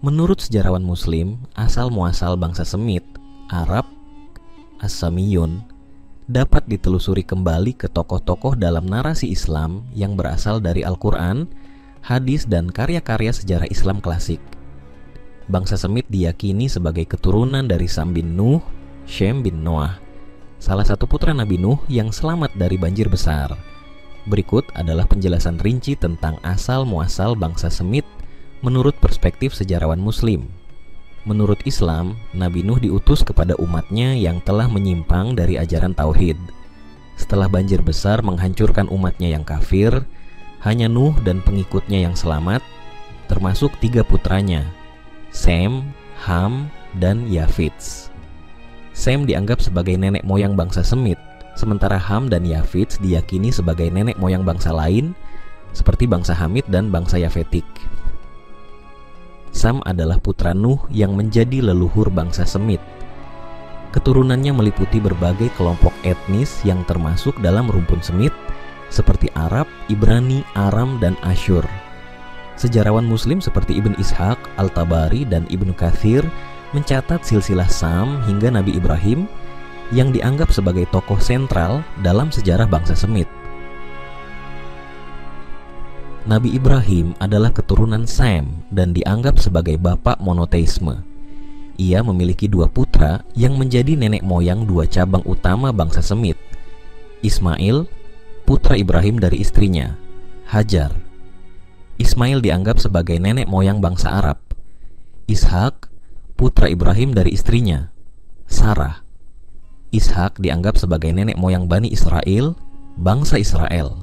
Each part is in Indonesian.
Menurut sejarawan Muslim, asal-muasal bangsa Semit, Arab, As-Samiyun, dapat ditelusuri kembali ke tokoh-tokoh dalam narasi Islam yang berasal dari Al-Quran, hadis, dan karya-karya sejarah Islam klasik. Bangsa Semit diyakini sebagai keturunan dari Sam bin Nuh, Shem bin Noah, salah satu putra Nabi Nuh yang selamat dari banjir besar. Berikut adalah penjelasan rinci tentang asal-muasal bangsa Semit menurut perspektif sejarawan Muslim. Menurut Islam, Nabi Nuh diutus kepada umatnya yang telah menyimpang dari ajaran Tauhid. Setelah banjir besar menghancurkan umatnya yang kafir, hanya Nuh dan pengikutnya yang selamat, termasuk 3 putranya, Sem, Ham, dan Yafits. Sem dianggap sebagai nenek moyang bangsa Semit, sementara Ham dan Yafits diyakini sebagai nenek moyang bangsa lain, seperti bangsa Hamid dan bangsa Yafetik. Sam adalah putra Nuh yang menjadi leluhur bangsa Semit. Keturunannya meliputi berbagai kelompok etnis yang termasuk dalam rumpun Semit, seperti Arab, Ibrani, Aram, dan Asyur. Sejarawan Muslim seperti Ibn Ishaq, Al-Tabari, dan Ibnu Katsir mencatat silsilah Sam hingga Nabi Ibrahim yang dianggap sebagai tokoh sentral dalam sejarah bangsa Semit. Nabi Ibrahim adalah keturunan Sam dan dianggap sebagai bapak monoteisme. Ia memiliki 2 putra yang menjadi nenek moyang 2 cabang utama bangsa Semit. Ismail, putra Ibrahim dari istrinya, Hajar. Ismail dianggap sebagai nenek moyang bangsa Arab. Ishak, putra Ibrahim dari istrinya, Sarah. Ishak dianggap sebagai nenek moyang Bani Israel, bangsa Israel.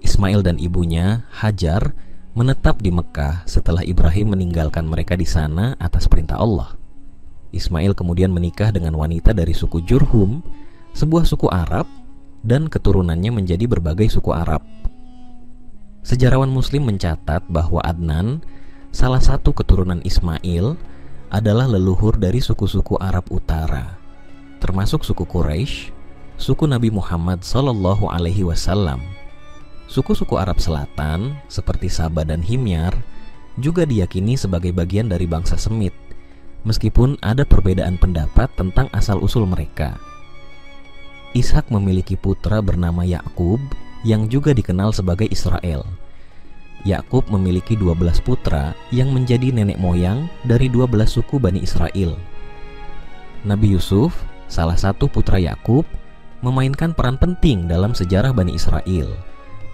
Ismail dan ibunya, Hajar, menetap di Mekah setelah Ibrahim meninggalkan mereka di sana atas perintah Allah. Ismail kemudian menikah dengan wanita dari suku Jurhum, sebuah suku Arab, dan keturunannya menjadi berbagai suku Arab. Sejarawan Muslim mencatat bahwa Adnan, salah satu keturunan Ismail, adalah leluhur dari suku-suku Arab Utara, termasuk suku Quraisy, suku Nabi Muhammad SAW. Suku-suku Arab Selatan seperti Saba dan Himyar juga diyakini sebagai bagian dari bangsa Semit, meskipun ada perbedaan pendapat tentang asal-usul mereka. Ishak memiliki putra bernama Yakub yang juga dikenal sebagai Israel. Yakub memiliki 12 putra yang menjadi nenek moyang dari 12 suku Bani Israel. Nabi Yusuf, salah satu putra Yakub, memainkan peran penting dalam sejarah Bani Israel,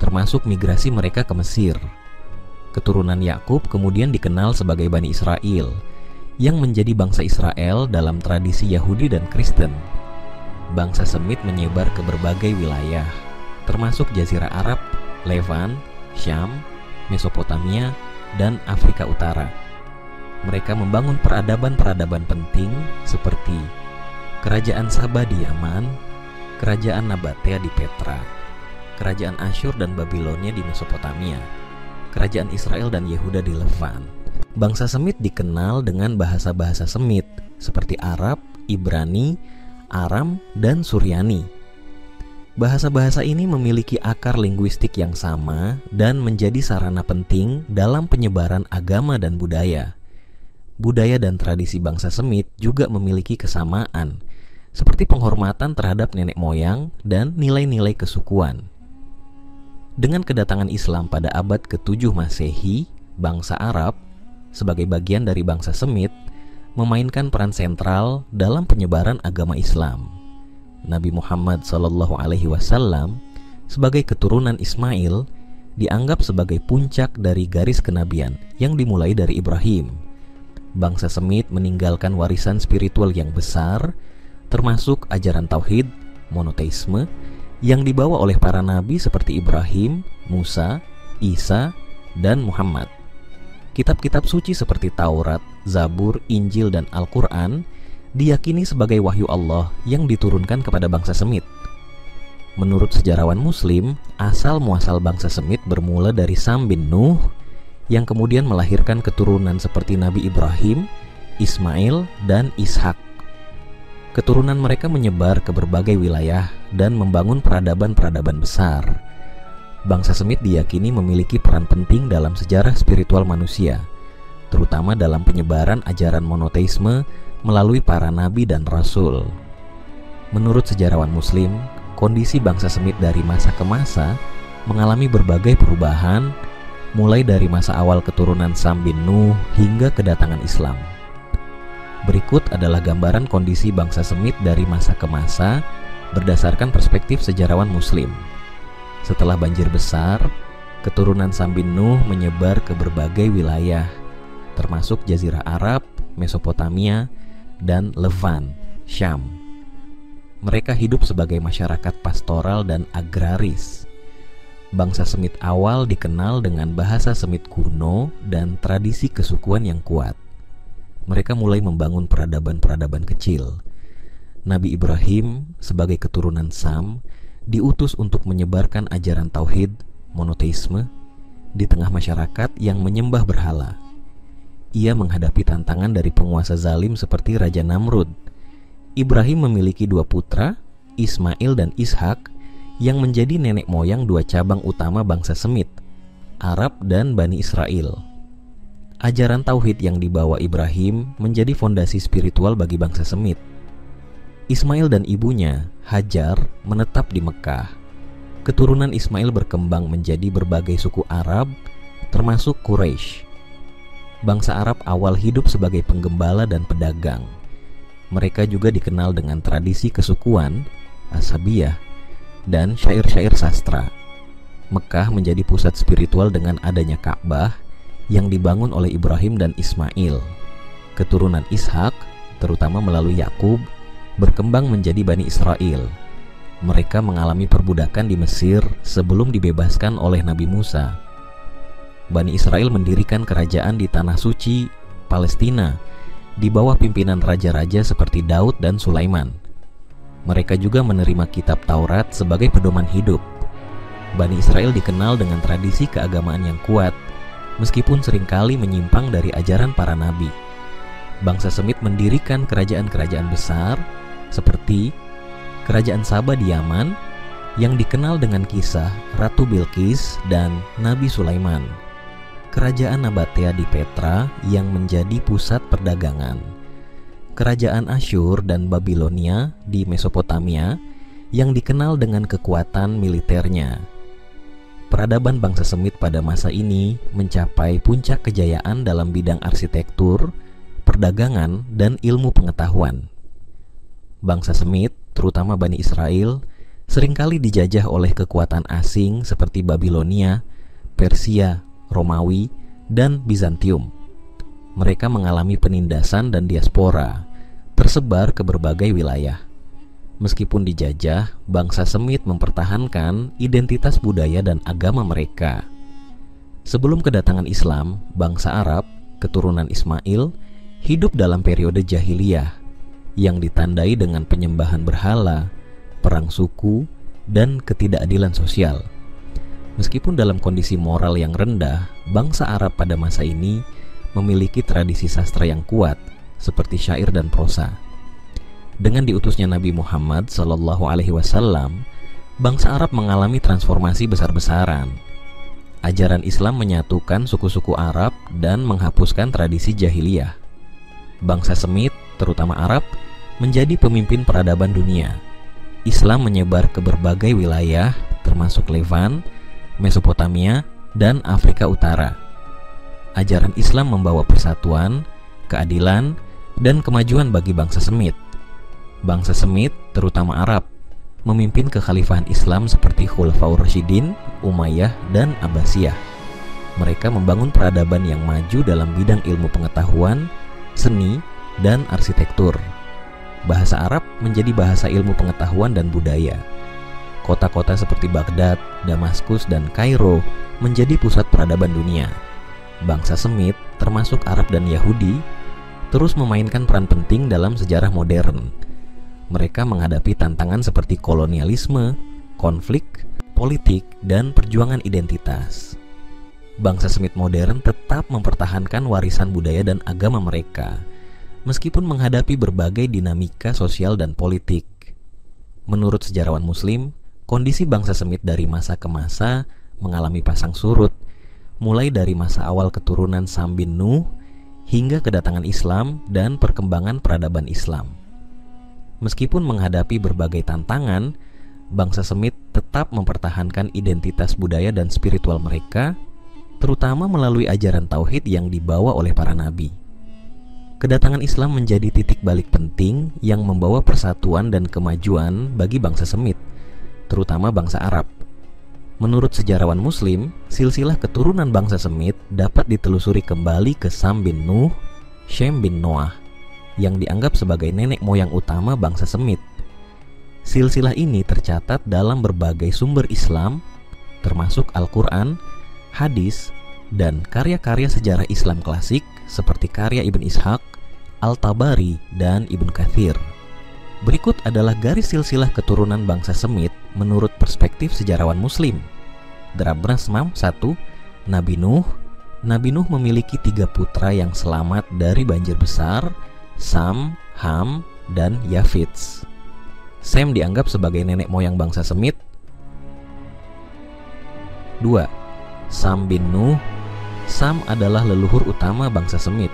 termasuk migrasi mereka ke Mesir. Keturunan Yakub kemudian dikenal sebagai Bani Israel, yang menjadi bangsa Israel dalam tradisi Yahudi dan Kristen. Bangsa Semit menyebar ke berbagai wilayah, termasuk Jazirah Arab, Levan, Syam, Mesopotamia, dan Afrika Utara. Mereka membangun peradaban-peradaban penting seperti Kerajaan Saba di Yaman, Kerajaan Nabatea di Petra, Kerajaan Asyur dan Babilonia di Mesopotamia, Kerajaan Israel dan Yehuda di Levan. Bangsa Semit dikenal dengan bahasa-bahasa Semit seperti Arab, Ibrani, Aram, dan Suryani. Bahasa-bahasa ini memiliki akar linguistik yang sama dan menjadi sarana penting dalam penyebaran agama dan budaya. Budaya dan tradisi bangsa Semit juga memiliki kesamaan, seperti penghormatan terhadap nenek moyang dan nilai-nilai kesukuan. Dengan kedatangan Islam pada abad ke-7 Masehi, bangsa Arab, sebagai bagian dari bangsa Semit, memainkan peran sentral dalam penyebaran agama Islam. Nabi Muhammad SAW, sebagai keturunan Ismail, dianggap sebagai puncak dari garis kenabian yang dimulai dari Ibrahim. Bangsa Semit meninggalkan warisan spiritual yang besar, termasuk ajaran Tauhid, monoteisme, yang dibawa oleh para nabi seperti Ibrahim, Musa, Isa, dan Muhammad. Kitab-kitab suci seperti Taurat, Zabur, Injil, dan Al-Quran diyakini sebagai wahyu Allah yang diturunkan kepada bangsa Semit. Menurut sejarawan Muslim, asal-muasal bangsa Semit bermula dari Sam bin Nuh, yang kemudian melahirkan keturunan seperti Nabi Ibrahim, Ismail, dan Ishak. Keturunan mereka menyebar ke berbagai wilayah dan membangun peradaban-peradaban besar. Bangsa Semit diyakini memiliki peran penting dalam sejarah spiritual manusia. terutama dalam penyebaran ajaran monoteisme melalui para nabi dan rasul. Menurut sejarawan Muslim, kondisi bangsa Semit dari masa ke masa mengalami berbagai perubahan, mulai dari masa awal keturunan Sam bin Nuh hingga kedatangan Islam. Berikut adalah gambaran kondisi bangsa Semit dari masa ke masa berdasarkan perspektif sejarawan Muslim. Setelah banjir besar, keturunan Sam bin Nuh menyebar ke berbagai wilayah, termasuk Jazirah Arab, Mesopotamia, dan Levant, Syam. Mereka hidup sebagai masyarakat pastoral dan agraris. Bangsa Semit awal dikenal dengan bahasa Semit kuno dan tradisi kesukuan yang kuat. Mereka mulai membangun peradaban-peradaban kecil. Nabi Ibrahim sebagai keturunan Sam diutus untuk menyebarkan ajaran tauhid, monoteisme, di tengah masyarakat yang menyembah berhala. Ia menghadapi tantangan dari penguasa zalim seperti Raja Namrud. Ibrahim memiliki dua putra, Ismail dan Ishak, yang menjadi nenek moyang dua cabang utama bangsa Semit, Arab dan Bani Israel. Ajaran tauhid yang dibawa Ibrahim menjadi fondasi spiritual bagi bangsa Semit. Ismail dan ibunya, Hajar, menetap di Mekah. Keturunan Ismail berkembang menjadi berbagai suku Arab, termasuk Quraisy. Bangsa Arab awal hidup sebagai penggembala dan pedagang. Mereka juga dikenal dengan tradisi kesukuan, asabiyah, dan syair-syair sastra. Mekah menjadi pusat spiritual dengan adanya Ka'bah yang dibangun oleh Ibrahim dan Ismail. Keturunan Ishak, terutama melalui Yakub, berkembang menjadi Bani Israel. Mereka mengalami perbudakan di Mesir sebelum dibebaskan oleh Nabi Musa. Bani Israel mendirikan kerajaan di Tanah Suci, Palestina, di bawah pimpinan raja-raja seperti Daud dan Sulaiman. Mereka juga menerima kitab Taurat sebagai pedoman hidup. Bani Israel dikenal dengan tradisi keagamaan yang kuat, meskipun seringkali menyimpang dari ajaran para nabi. Bangsa Semit mendirikan kerajaan-kerajaan besar seperti Kerajaan Saba di Yaman yang dikenal dengan kisah Ratu Bilqis dan Nabi Sulaiman, Kerajaan Nabatea di Petra yang menjadi pusat perdagangan, Kerajaan Asyur dan Babilonia di Mesopotamia yang dikenal dengan kekuatan militernya. Peradaban bangsa Semit pada masa ini mencapai puncak kejayaan dalam bidang arsitektur, perdagangan, dan ilmu pengetahuan. Bangsa Semit, terutama Bani Israel, seringkali dijajah oleh kekuatan asing seperti Babilonia, Persia, Romawi, dan Bizantium. Mereka mengalami penindasan dan diaspora, tersebar ke berbagai wilayah. Meskipun dijajah, bangsa Semit mempertahankan identitas budaya dan agama mereka. Sebelum kedatangan Islam, bangsa Arab, keturunan Ismail, hidup dalam periode jahiliyah yang ditandai dengan penyembahan berhala, perang suku, dan ketidakadilan sosial. Meskipun dalam kondisi moral yang rendah, bangsa Arab pada masa ini memiliki tradisi sastra yang kuat seperti syair dan prosa. Dengan diutusnya Nabi Muhammad SAW, bangsa Arab mengalami transformasi besar-besaran. Ajaran Islam menyatukan suku-suku Arab dan menghapuskan tradisi jahiliyah. Bangsa Semit, terutama Arab, menjadi pemimpin peradaban dunia. Islam menyebar ke berbagai wilayah, termasuk Levant, Mesopotamia, dan Afrika Utara. Ajaran Islam membawa persatuan, keadilan, dan kemajuan bagi bangsa Semit. Bangsa Semit, terutama Arab, memimpin kekhalifahan Islam seperti Khulafaur Rasyidin, Umayyah, dan Abbasiyah. Mereka membangun peradaban yang maju dalam bidang ilmu pengetahuan, seni, dan arsitektur. Bahasa Arab menjadi bahasa ilmu pengetahuan dan budaya. Kota-kota seperti Baghdad, Damaskus, dan Kairo menjadi pusat peradaban dunia. Bangsa Semit, termasuk Arab dan Yahudi, terus memainkan peran penting dalam sejarah modern. Mereka menghadapi tantangan seperti kolonialisme, konflik, politik, dan perjuangan identitas. Bangsa Semit modern tetap mempertahankan warisan budaya dan agama mereka, meskipun menghadapi berbagai dinamika sosial dan politik. Menurut sejarawan Muslim, kondisi bangsa Semit dari masa ke masa mengalami pasang surut, mulai dari masa awal keturunan Sam bin Nuh hingga kedatangan Islam dan perkembangan peradaban Islam. Meskipun menghadapi berbagai tantangan, bangsa Semit tetap mempertahankan identitas budaya dan spiritual mereka, terutama melalui ajaran tauhid yang dibawa oleh para nabi. Kedatangan Islam menjadi titik balik penting yang membawa persatuan dan kemajuan bagi bangsa Semit, terutama bangsa Arab. Menurut sejarawan Muslim, silsilah keturunan bangsa Semit dapat ditelusuri kembali ke Sam bin Nuh, Shem bin Noah, yang dianggap sebagai nenek moyang utama bangsa Semit. Silsilah ini tercatat dalam berbagai sumber Islam, termasuk Al-Quran, hadis, dan karya-karya sejarah Islam klasik seperti karya Ibn Ishaq, Al-Tabari, dan Ibn Kathir. Berikut adalah garis silsilah keturunan bangsa Semit menurut perspektif sejarawan Muslim. Drabnas Mam 1. Nabi Nuh. Nabi Nuh memiliki 3 putra yang selamat dari banjir besar, Sam, Ham, dan Yafits. Sem dianggap sebagai nenek moyang bangsa Semit. 2. Sam bin Nuh. Sam adalah leluhur utama bangsa Semit.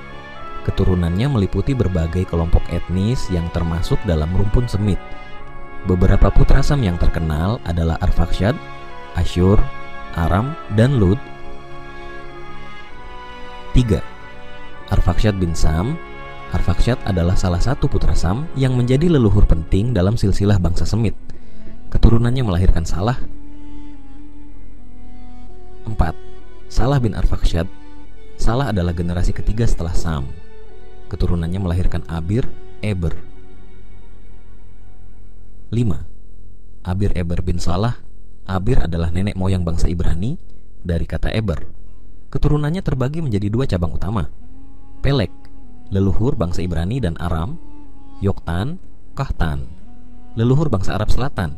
Keturunannya meliputi berbagai kelompok etnis yang termasuk dalam rumpun Semit. Beberapa putra Sam yang terkenal adalah Arfakhshad, Asyur, Aram, dan Lud. 3. Arfakhshad bin Sam. Arfakhshad adalah salah satu putra Sam yang menjadi leluhur penting dalam silsilah bangsa Semit. Keturunannya melahirkan Salah. 4. Salah bin Arfakhshad. Salah adalah generasi ketiga setelah Sam. Keturunannya melahirkan Abir, Eber. 5. Abir Eber bin Salah. Abir adalah nenek moyang bangsa Ibrani dari kata Eber. Keturunannya terbagi menjadi 2 cabang utama. Pelek, leluhur bangsa Ibrani dan Aram. Yoktan, Kahtan, leluhur bangsa Arab Selatan.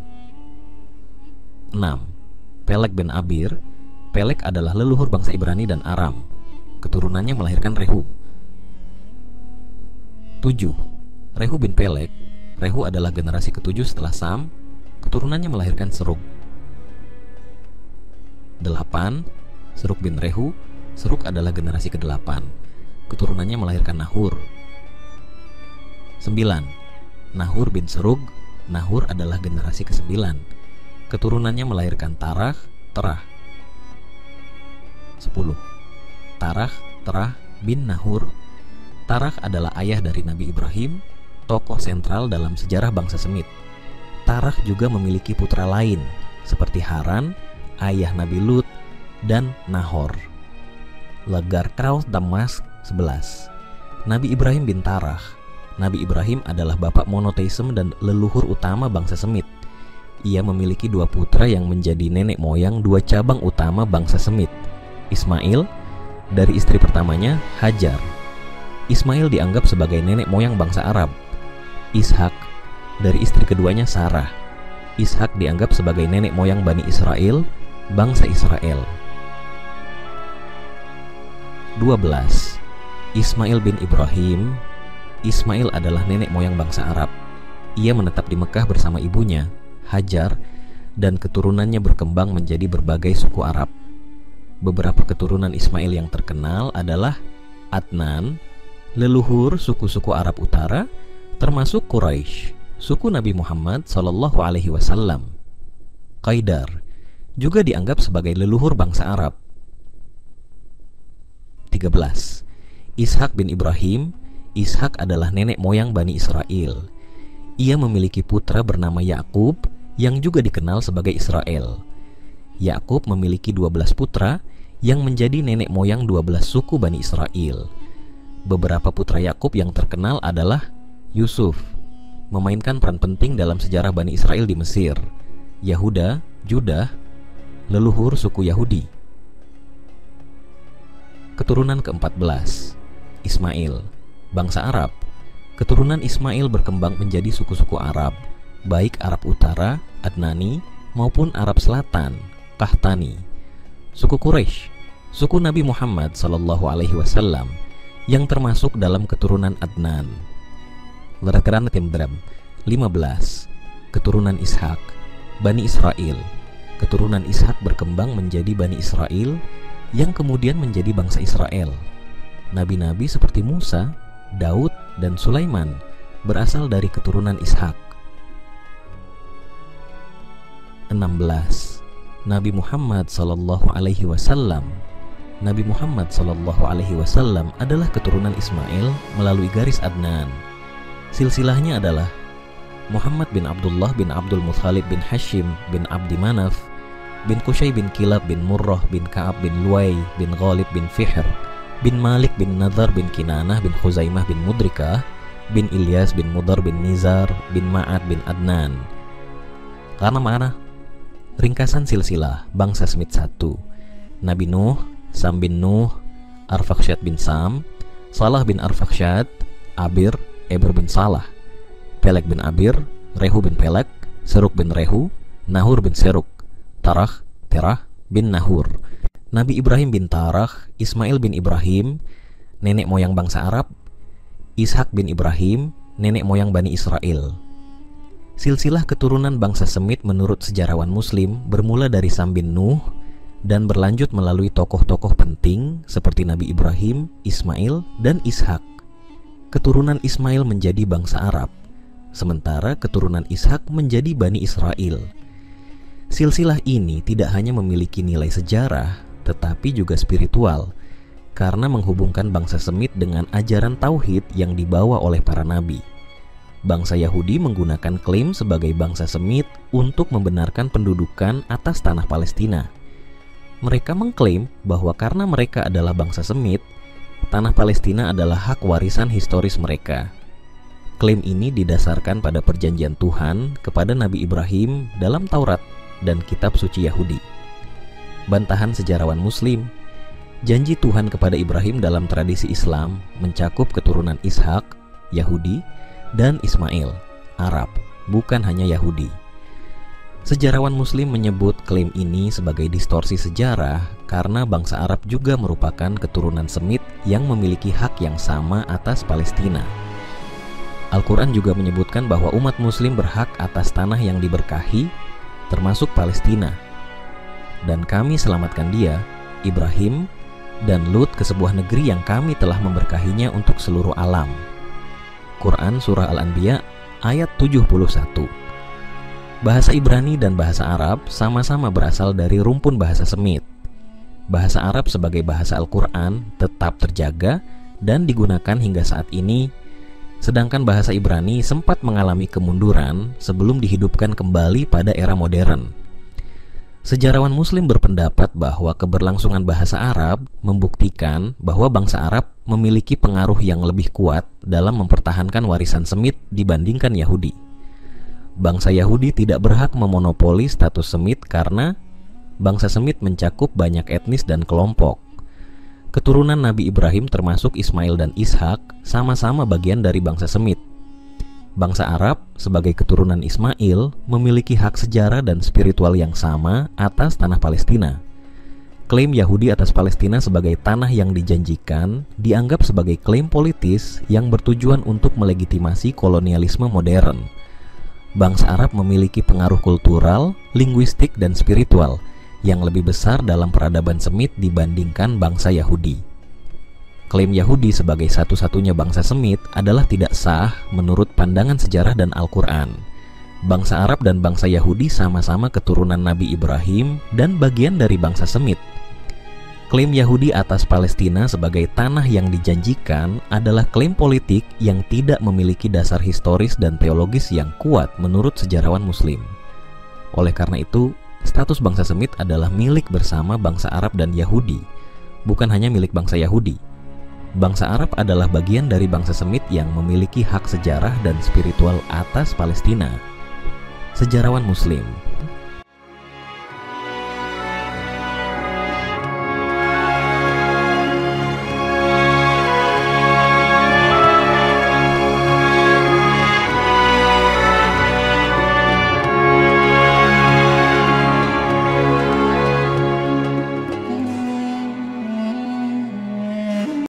6. Pelek bin Abir. Pelek adalah leluhur bangsa Ibrani dan Aram. Keturunannya melahirkan Rehu. 7. Rehu bin Pelek. Rehu adalah generasi ke-7 setelah Sam. Keturunannya melahirkan Serug. 8. Serug bin Rehu. Serug adalah generasi ke-8. Keturunannya melahirkan Nahur. 9. Nahur bin Serug. Nahur adalah generasi ke-9. Keturunannya melahirkan Tarah, Terah. 10. Tarah, Terah bin Nahur. Tarah adalah ayah dari Nabi Ibrahim, tokoh sentral dalam sejarah bangsa Semit. Tarah juga memiliki putra lain seperti Haran, ayah Nabi Lut, dan Nahor. Lagar Kraus Damas 11. Nabi Ibrahim bin Tarah. Nabi Ibrahim adalah bapak monoteisme dan leluhur utama bangsa Semit. Ia memiliki 2 putra yang menjadi nenek moyang 2 cabang utama bangsa Semit. Ismail dari istri pertamanya, Hajar. Ismail dianggap sebagai nenek moyang bangsa Arab. Ishak dari istri keduanya, Sarah. Ishak dianggap sebagai nenek moyang Bani Israel, bangsa Israel. 12. Ismail bin Ibrahim. Ismail adalah nenek moyang bangsa Arab. Ia menetap di Mekah bersama ibunya, Hajar, dan keturunannya berkembang menjadi berbagai suku Arab. Beberapa keturunan Ismail yang terkenal adalah Adnan, leluhur suku-suku Arab Utara, termasuk Quraisy, suku Nabi Muhammad SAW. Qaidar juga dianggap sebagai leluhur bangsa Arab. 13. Ishak bin Ibrahim. Ishak adalah nenek moyang Bani Israel. Ia memiliki putra bernama Yakub yang juga dikenal sebagai Israel. Yakub memiliki 12 putra yang menjadi nenek moyang 12 suku Bani Israel. Beberapa putra Yakub yang terkenal adalah Yusuf, memainkan peran penting dalam sejarah Bani Israel di Mesir. Yahuda, Judah, leluhur suku Yahudi. Keturunan ke-14, Ismail, bangsa Arab. Keturunan Ismail berkembang menjadi suku-suku Arab, baik Arab Utara, Adnani, maupun Arab Selatan, Qahtani. Suku Quraisy, suku Nabi Muhammad SAW, yang termasuk dalam keturunan Adnan. Lerakaran Timdram 15. Keturunan Ishak, Bani Israel. Keturunan Ishak berkembang menjadi Bani Israel, yang kemudian menjadi bangsa Israel. Nabi-nabi seperti Musa, Daud, dan Sulaiman berasal dari keturunan Ishak. 16. Nabi Muhammad sallallahu alaihi wasallam. Nabi Muhammad sallallahu alaihi wasallam adalah keturunan Ismail melalui garis Adnan. Silsilahnya adalah Muhammad bin Abdullah bin Abdul Muthalib bin Hashim bin Abdi Manaf bin Qusay bin Kilab bin Murrah bin Ka'ab bin Luay bin Ghalib bin Fihr bin Malik bin Nadhar bin Kinanah bin Khuzaimah bin Mudrikah bin Ilyas bin Mudar bin Nizar bin Ma'ad bin Adnan. Karena mana? Ringkasan silsilah bangsa Smith 1. Nabi Nuh, Sam bin Nuh, Arfakhsyad bin Sam, Salah bin Arfakhsyad, Abir, Eber bin Salah, Pelek bin Abir, Rehu bin Pelek, Seruk bin Rehu, Nahur bin Seruk, Terah bin Nahur. Nabi Ibrahim bin Tarah, Ismail bin Ibrahim, nenek moyang bangsa Arab, Ishak bin Ibrahim, nenek moyang Bani Israel. Silsilah keturunan bangsa Semit menurut sejarawan Muslim bermula dari Sam bin Nuh dan berlanjut melalui tokoh-tokoh penting seperti Nabi Ibrahim, Ismail, dan Ishak. Keturunan Ismail menjadi bangsa Arab, sementara keturunan Ishak menjadi Bani Israel. Silsilah ini tidak hanya memiliki nilai sejarah, tetapi juga spiritual, karena menghubungkan bangsa Semit dengan ajaran tauhid yang dibawa oleh para nabi. Bangsa Yahudi menggunakan klaim sebagai bangsa Semit untuk membenarkan pendudukan atas tanah Palestina. Mereka mengklaim bahwa karena mereka adalah bangsa Semit, tanah Palestina adalah hak warisan historis mereka. Klaim ini didasarkan pada perjanjian Tuhan kepada Nabi Ibrahim dalam Taurat dan kitab suci Yahudi. Bantahan sejarawan Muslim, janji Tuhan kepada Ibrahim dalam tradisi Islam mencakup keturunan Ishak, Yahudi, dan Ismail, Arab, bukan hanya Yahudi. Sejarawan Muslim menyebut klaim ini sebagai distorsi sejarah karena bangsa Arab juga merupakan keturunan Semit yang memiliki hak yang sama atas Palestina. Al-Quran juga menyebutkan bahwa umat Muslim berhak atas tanah yang diberkahi, termasuk Palestina. Dan kami selamatkan dia, Ibrahim, dan Lut ke sebuah negeri yang kami telah memberkahinya untuk seluruh alam. Quran Surah Al-Anbiya ayat 71. Bahasa Ibrani dan bahasa Arab sama-sama berasal dari rumpun bahasa Semit. Bahasa Arab sebagai bahasa Al-Quran tetap terjaga dan digunakan hingga saat ini, sedangkan bahasa Ibrani sempat mengalami kemunduran sebelum dihidupkan kembali pada era modern. Sejarawan Muslim berpendapat bahwa keberlangsungan bahasa Arab membuktikan bahwa bangsa Arab memiliki pengaruh yang lebih kuat dalam mempertahankan warisan Semit dibandingkan Yahudi. Bangsa Yahudi tidak berhak memonopoli status Semit karena bangsa Semit mencakup banyak etnis dan kelompok. Keturunan Nabi Ibrahim termasuk Ismail dan Ishak sama-sama bagian dari bangsa Semit. Bangsa Arab sebagai keturunan Ismail memiliki hak sejarah dan spiritual yang sama atas tanah Palestina. Klaim Yahudi atas Palestina sebagai tanah yang dijanjikan dianggap sebagai klaim politis yang bertujuan untuk melegitimasi kolonialisme modern. Bangsa Arab memiliki pengaruh kultural, linguistik, dan spiritual yang lebih besar dalam peradaban Semit dibandingkan bangsa Yahudi. Klaim Yahudi sebagai satu-satunya bangsa Semit adalah tidak sah menurut pandangan sejarah dan Al-Quran. Bangsa Arab dan bangsa Yahudi sama-sama keturunan Nabi Ibrahim dan bagian dari bangsa Semit. Klaim Yahudi atas Palestina sebagai tanah yang dijanjikan adalah klaim politik yang tidak memiliki dasar historis dan teologis yang kuat menurut sejarawan Muslim. Oleh karena itu, status bangsa Semit adalah milik bersama bangsa Arab dan Yahudi, bukan hanya milik bangsa Yahudi. Bangsa Arab adalah bagian dari bangsa Semit yang memiliki hak sejarah dan spiritual atas Palestina. Sejarawan Muslim